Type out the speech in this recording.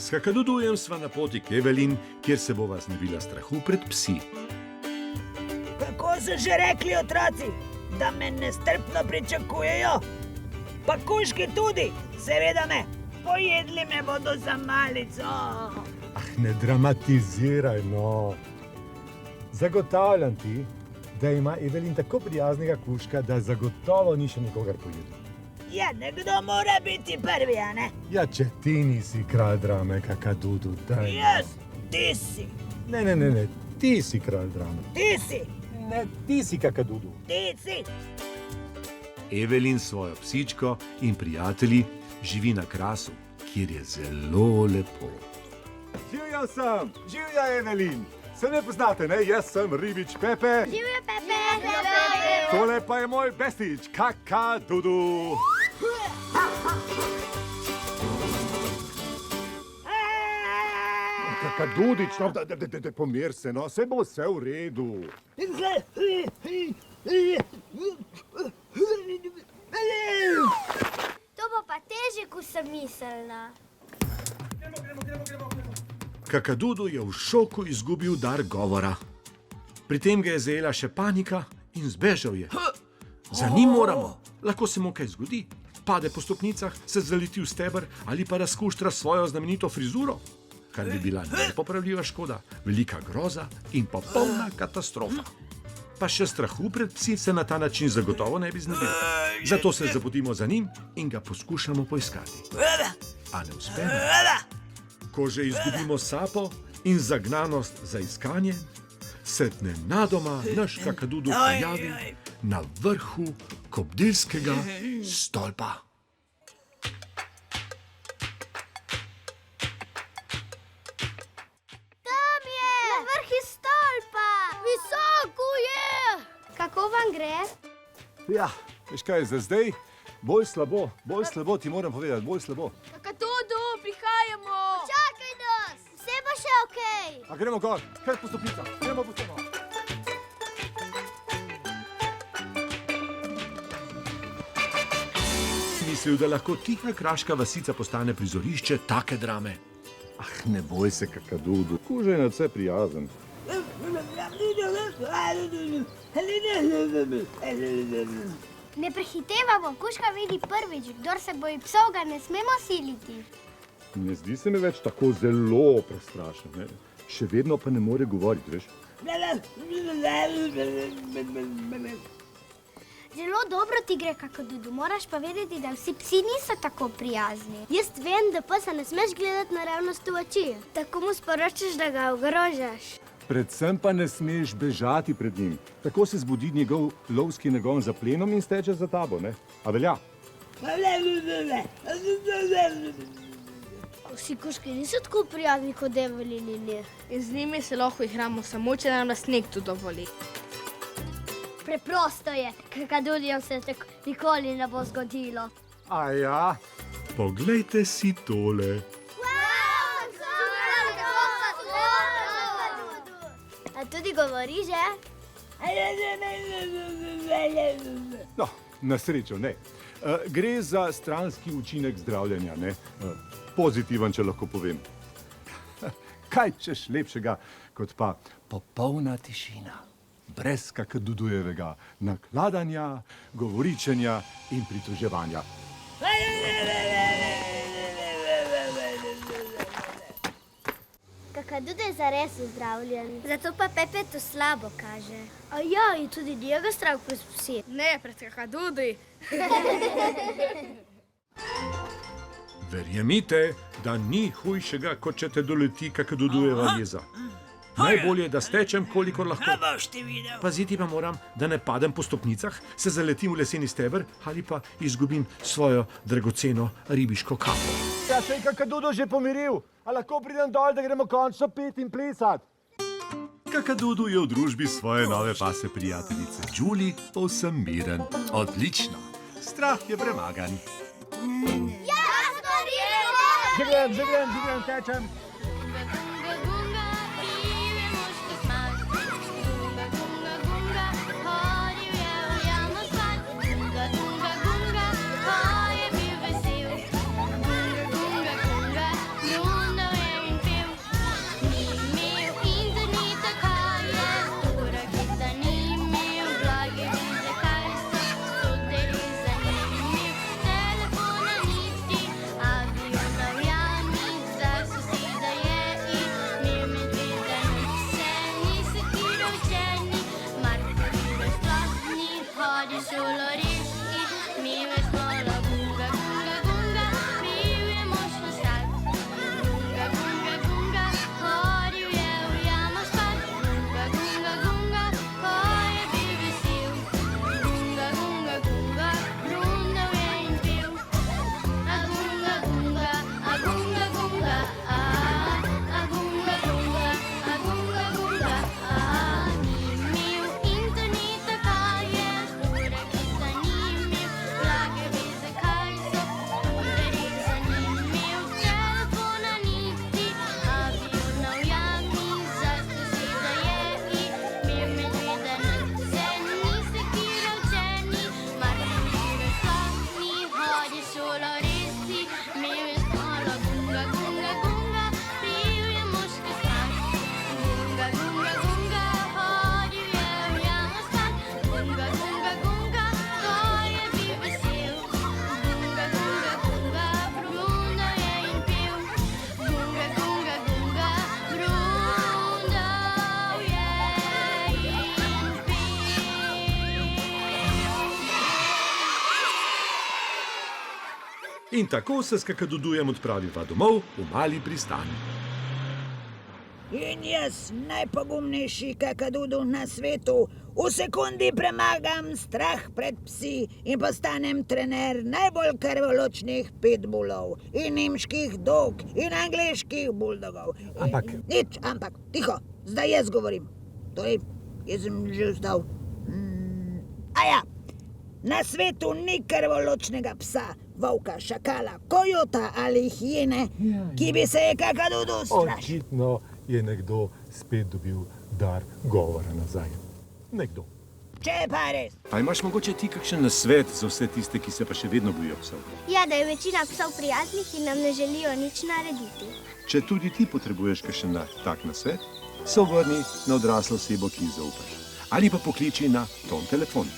S Kakadudujem sva na poti k Evelin, kjer se bova znebila strahu pred psi. Kako so že rekli otroci, da me nestrpno pričakujejo? Pa kužki tudi, seveda me. Pojedli me bodo za malico. Ne dramatiziraj, no. Zagotavljam ti, da ima Evelin tako prijaznega kužka, da zagotovo ni še nikogar pojedel. Ja, nekdo mora biti prvi, a ne? Ja, če ti nisi kralj drame, Kakadudu, daj. Jaz, ti si. Ne, ti si kralj drame. Ti si. Ne, ti si Kakadudu. Ti si. Evelin s svojo psičko in prijatelji živi na Krasu, kjer je zelo lepo. Živja sem, živja Evelin. Se ne poznate, ne? Jaz sem ribič Pepe. Živjo, Pepe! Tole pa je moj bestič, Kakadudu. Kakadudič, no, da pomir se, no, se bo vse v redu. To bo pa težje, kot sem mislila. Kakadudu je v šoku izgubil dar govora. Pri tem ga je zajela še panika in zbežal je. Za njim moramo, lahko se mu kaj zgodi. Pade po stopnicah, se zaleti v steber ali pa razkuštra svojo znamenito frizuro, kar bi bila nepopravljiva škoda, velika groza in popolna katastrofa. Pa še strahu pred psi se na ta način zagotovo ne bi znebili. Zato se zapotimo za njim in ga poskušamo poiskati. A ne uspemo. Ko že izgubimo sapo in zagnanost za iskanje, se nenadoma naš Kakadudu pojavi na vrhu kobdilskega stolpa. Tam je! Na vrhu stolpa! Visoko je! Kako vam gre? Ja, veš kaj, za zdaj bolj slabo ti moram povedati, bolj slabo. Kakadudu, prihajamo! Čakaj nas! Vse bo še okej! A gremo gor, kaj po stopnicah, gremo po stopnicah. Mislil, da lahko tiha kraška vasica postane prizorišče take drame. Ne boj se, Kakadudu, kuža je nadvse prijazen. Ne prehitevamo, kužka vidi prvič, kdor se boji psov, ga ne smemo siliti. Ne zdi se mi več tako zelo prestrašen, ne? Še vedno pa ne more govoriti, veš? Zelo dobro ti gre, Kakadudu, moraš pa vedeti, da vsi psi niso tako prijazni. Jaz vem, da psa ne smeš gledati naravnost v oči. Tako mu sporočaš, da ga ogrožaš. Predvsem pa ne smeš bežati pred njim. Tako se zbudi njegov lovski nagon za plenom in steče za tabo, ne? A velja? Vsi kužki niso tako prijazni kot Evelin in je. In z njimi se lahko igramo samo, če nam lastnik to dovoli. Preprosto je, Kakadudijam se tako nikoli ne bo zgodilo. A ja? Poglejte si tole. A tudi govori že? No, na srečo ne. Gre za stranski učinek zdravljenja, ne? Pozitiven, če lahko povem. Kaj češ lepšega, kot pa popolna tišina. Brez Kakadudujevega nakladanja, govoričenja in pritoževanja. Kakadudu je zares zdravljen. Zato pa Pepe to slabo kaže. A ja, in tudi njega strah pred psi. Ne, pred Kakadudi. Verjemite, da ni hujšega, kot če te doleti Kakadudujeva jeza. Najbolje, da stečem, kolikor lahko. A boš ti videl. Paziti pa moram, da ne padem po stopnicah, se zaletim v leseni steber ali pa izgubim svojo dragoceno ribiško kapo. Ja, se je Kakadudu že pomiril. A lahko pridem dol, da gremo končno pet in plesat? Kakadudu je v družbi svoje nove pase prijateljice Julie povsem miren. Odlično. Strah je premagan. Ja, zgodilo! Že grem, tečem. In tako se s Kakadudujem odpraviva domov v mali pristan. In jaz, najpogumnejši kakadudu na svetu, v sekundi premagam strah pred psi in postanem trener najbolj krvoločnih pitbullov in nemških dog in angleških buldogov. Ampak- Nič, ampak, tiho, zdaj jaz govorim. Torej, jaz sem že vstal. Aja, na svetu ni krvoločnega psa, volka, šakala, kojota ali hijene, ki bi se je kakadudu strašil. Očitno je nekdo spet dobil dar govora nazaj. Nekdo. Če pa res. Pa imaš mogoče ti kakšen nasvet za vse tiste, ki se pa še vedno bojijo psov? Ja, da je večina psov prijaznih in nam ne želijo nič narediti. Če tudi ti potrebuješ kakšen tak nasvet, se obrni na odraslo osebo, ki ji zaupaš. Ali pa pokliči na ton telefon